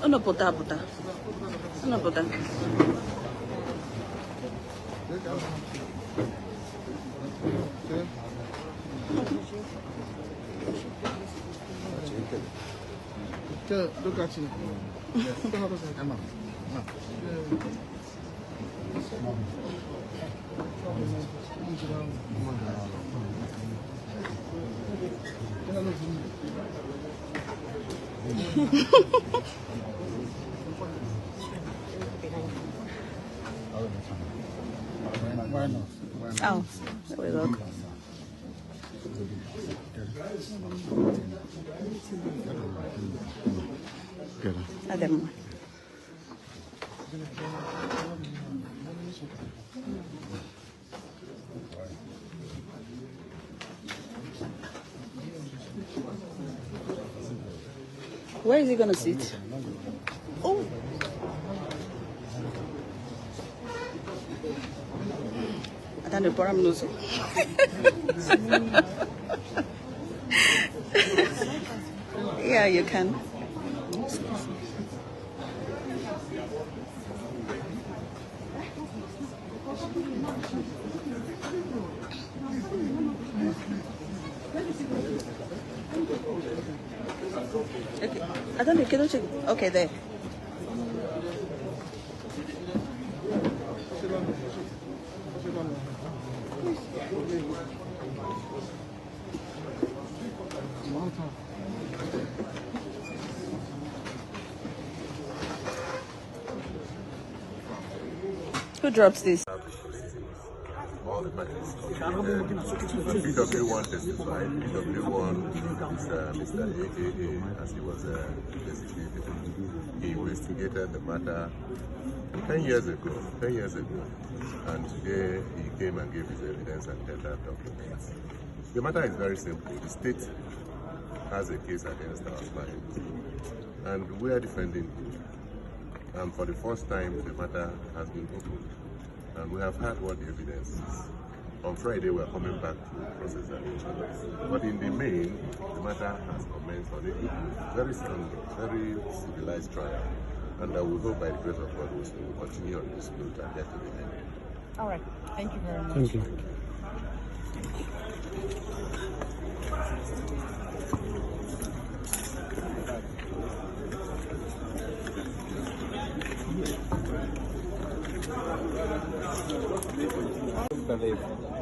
Ano puta. Ano puta? Look at you. Oh, there we look. Adam. Where is he gonna sit? Oh. I don't know, but I'm losing. Yeah, you can. Okay. I don't know, can you check? Okay, there. Who drops this? All the parties. PW1 testified. PW1 is Mr. AAA, as he was basically he investigated the matter 10 years ago. And today he came and gave his evidence and tendered documents. The matter is very simple. The state has a case against our client, and we are defending him. And for the first time, the matter has been opened, and we have heard what the evidence is. On Friday, we are coming back to process arrangements. But in the main, the matter has commenced on a very strong, very civilized trial, and we hope by the grace of God we will continue on this route and get to the end. All right. Thank you very much. Thank you.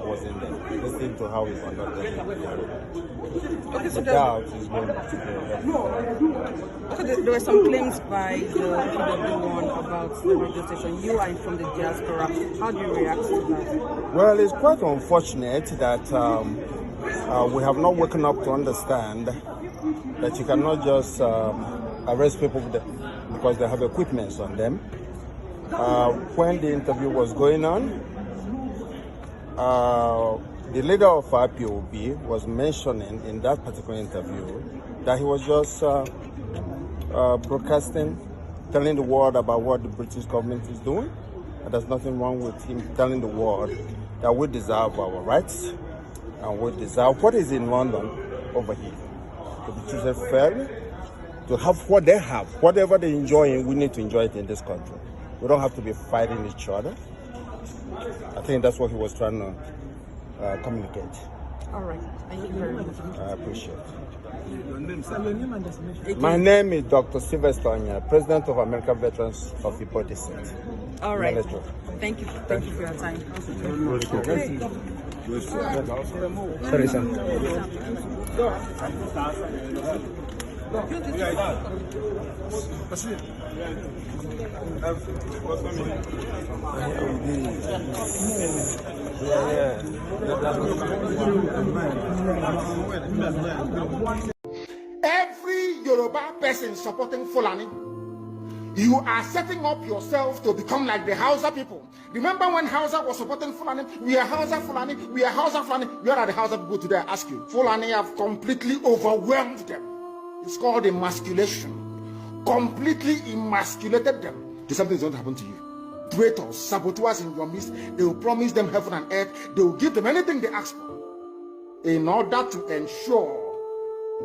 Was in there. Listen to how he conducted it. Okay, so The doubt is going to so there were some claims by the PW1 about the radio station. You are from the diaspora. How do you react to that? Well, it's quite unfortunate that we have not woken up to understand that you cannot just arrest people because they have equipment on them. When the interview was going on, the leader of IPOB was mentioning in that particular interview that he was just broadcasting, telling the world about what the British government is doing. And there's nothing wrong with him telling the world that we deserve our rights and we deserve what is in London over here. To be treated fairly, to have what they have, whatever they enjoy, we need to enjoy it in this country. We don't have to be fighting each other. I think that's what he was trying to communicate. All right. Thank you very much. I appreciate it. My name is Dr. Sylvester Anya, President of American Veterans of Ibo Descent. All right. Thank you. Thank you for your time. Sorry, sir. Every Yoruba person supporting Fulani, you are setting up yourself to become like the Hausa people. Remember when Hausa was supporting Fulani? We are Hausa Fulani, we are Hausa Fulani. Where are the Hausa people today? I ask you. Fulani have completely overwhelmed them. It's called emasculation. Completely emasculated them. Something's going to happen to you. Traitors, saboteurs in your midst, they will promise them heaven and earth. They will give them anything they ask for in order to ensure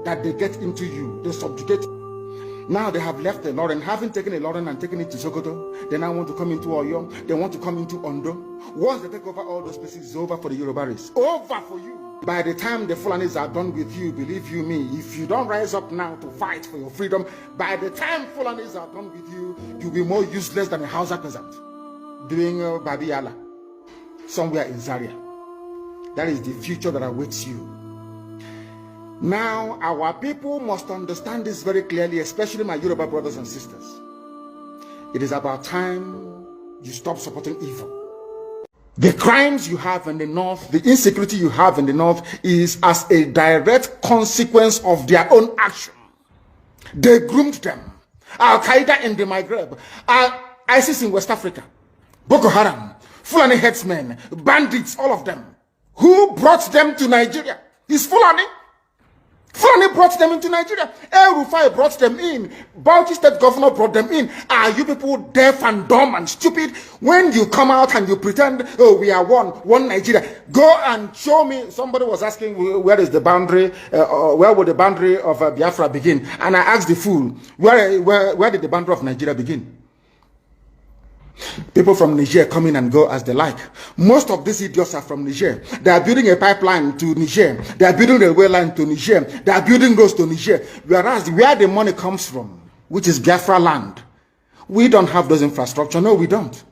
that they get into you, they subjugate you. Now they have left the Lauren, having taken a Lauren and taken it to Sokoto. They now want to come into Oyo. They want to come into Ondo. Once they take over all those places, it's over for the Yorubaris. Over for you. By the time the Fulanis are done with you, believe you me, if you don't rise up now to fight for your freedom, by the time Fulanis are done with you, you'll be more useless than a Hausa peasant doing Babi Yala somewhere in Zaria. That is the future that awaits you. Now, our people must understand this very clearly, especially my Yoruba brothers and sisters. It is about time you stop supporting evil. The crimes you have in the north, the insecurity you have in the north is as a direct consequence of their own action. They groomed them. Al-Qaeda in the Maghreb, ISIS in West Africa, Boko Haram, Fulani headsmen, bandits, all of them. Who brought them to Nigeria? It's Fulani. Fulani brought them into Nigeria. El Rufai brought them in. Bauchi State Governor brought them in. Are you people deaf and dumb and stupid? When you come out and you pretend, oh, we are one Nigeria. Go and show me. Somebody was asking, where is the boundary? Where would the boundary of Biafra begin? And I asked the fool, where did the boundary of Nigeria begin? People from Niger come in and go as they like. Most of these idiots are from Niger. They are building a pipeline to Niger. They are building a railway line to Niger. They are building roads to Niger. Whereas where the money comes from, which is Biafra land, we don't have those infrastructure. No, we don't.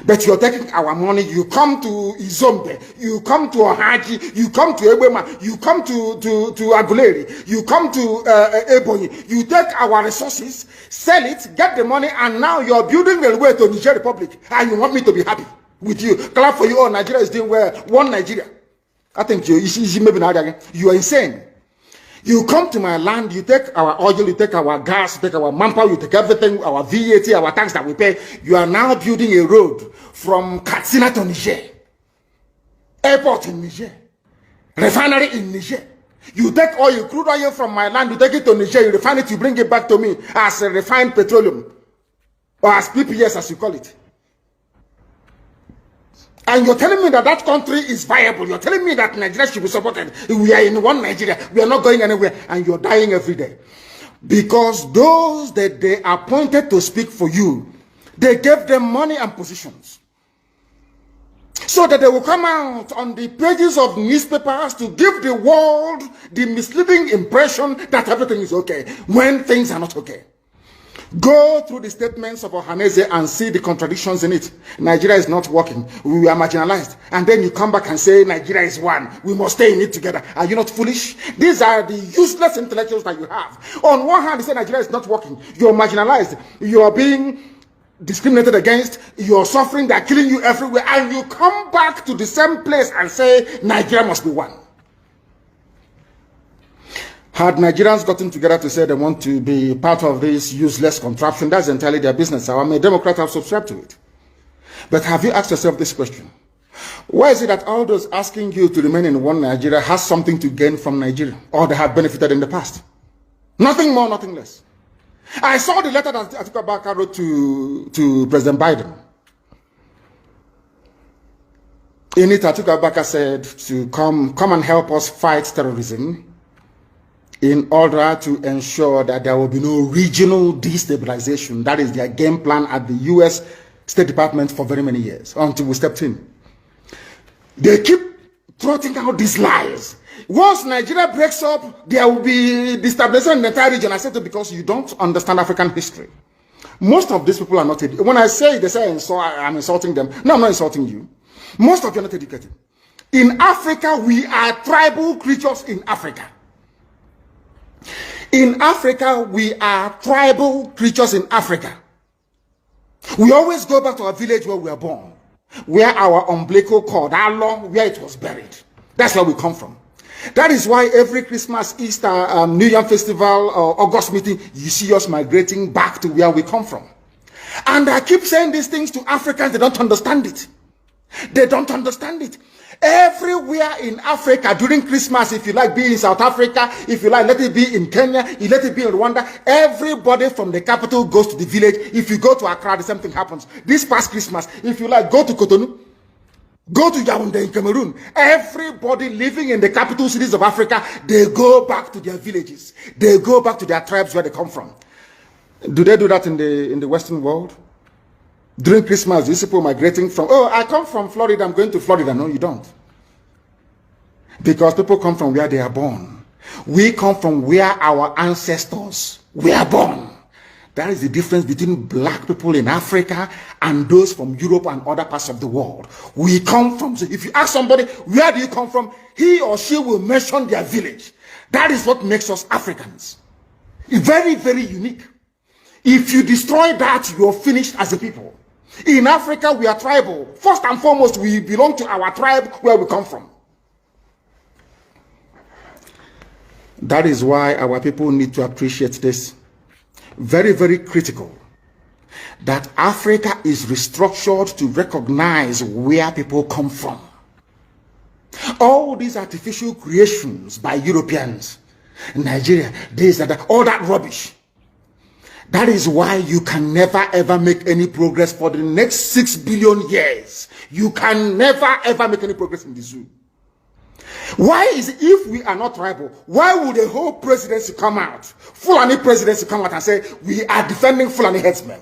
But you're taking our money. You come to Izombe, you come to Ohaji, you come to Ebema, you come to Aguleri, you come to Ebonyi. You take our resources, sell it, get the money, and now you're building a way to Niger Republic. And you want me to be happy with you? Clap for you. Oh, Nigeria is doing well. One Nigeria. I think you are insane. You come to my land, you take our oil, you take our gas, you take our manpower, you take everything, our VAT, our tax that we pay. You are now building a road from Katsina to Niger. Airport in Niger. Refinery in Niger. You take oil, crude oil from my land, you take it to Niger, you refine it, you bring it back to me as a refined petroleum. Or as PPS as you call it. And you're telling me that that country is viable. You're telling me that Nigeria should be supported. We are in one Nigeria. We are not going anywhere. And you're dying every day. Because those that they appointed to speak for you, they gave them money and positions. So that they will come out on the pages of newspapers to give the world the misleading impression that everything is okay, when things are not okay. Go through the statements of Ohaneze and see the contradictions in it. Nigeria is not working. We are marginalized. And then you come back and say Nigeria is one. We must stay in it together. Are you not foolish? These are the useless intellectuals that you have. On one hand, you say Nigeria is not working. You're marginalized. You're being discriminated against. You're suffering. They're killing you everywhere. And you come back to the same place and say Nigeria must be one. Had Nigerians gotten together to say they want to be part of this useless contraption, that's entirely their business. I'm a Democrat, I've subscribed to it. But have you asked yourself this question? Why is it that all those asking you to remain in one Nigeria has something to gain from Nigeria, or they have benefited in the past? Nothing more, nothing less. I saw the letter that Atiku Abubakar wrote to President Biden. In it, Atiku Abubakar said to come and help us fight terrorism, in order to ensure that there will be no regional destabilization. That is their game plan at the U.S. State Department for very many years, until we stepped in. They keep trotting out these lies. Once Nigeria breaks up, there will be destabilization in the entire region. I said it because you don't understand African history. Most of these people are not educated. When I say, they say I'm insulting them. No, I'm not insulting you. Most of you are not educated. In Africa, we are tribal creatures in Africa. In Africa, we are tribal creatures in Africa. We always go back to our village where we were born, where our umbilical cord, how long, where it was buried. That's where we come from. That is why every Christmas, Easter, New Year festival, August meeting, you see us migrating back to where we come from. And I keep saying these things to Africans, they don't understand it. They don't understand it. Everywhere in Africa during Christmas, if you like, be in South Africa, if you like, let it be in Kenya, you let it be in Rwanda, everybody from the capital goes to the village. If you go to Accra, the same thing happens. This past Christmas, if you like, go to Cotonou. Go to Yaoundé in Cameroon. Everybody living in the capital cities of Africa, they go back to their villages. They go back to their tribes where they come from. Do they do that in the Western world? During Christmas, these people migrating from, oh, I come from Florida, I'm going to Florida. No, you don't. Because people come from where they are born. We come from where our ancestors were born. That is the difference between black people in Africa and those from Europe and other parts of the world. We come from, so if you ask somebody, where do you come from? He or she will mention their village. That is what makes us Africans. Very, very unique. If you destroy that, you're finished as a people. In Africa, we are tribal. First and foremost, we belong to our tribe where we come from. That is why our people need to appreciate this. Very, very critical that Africa is restructured to recognize where people come from. All these artificial creations by Europeans, Nigeria, this and that, all that rubbish. That is why you can never ever make any progress for the next 6 billion years. You can never ever make any progress in the zoo. Why is it, if we are not tribal, why would the whole presidency come out, Fulani presidency come out and say, we are defending Fulani headsmen?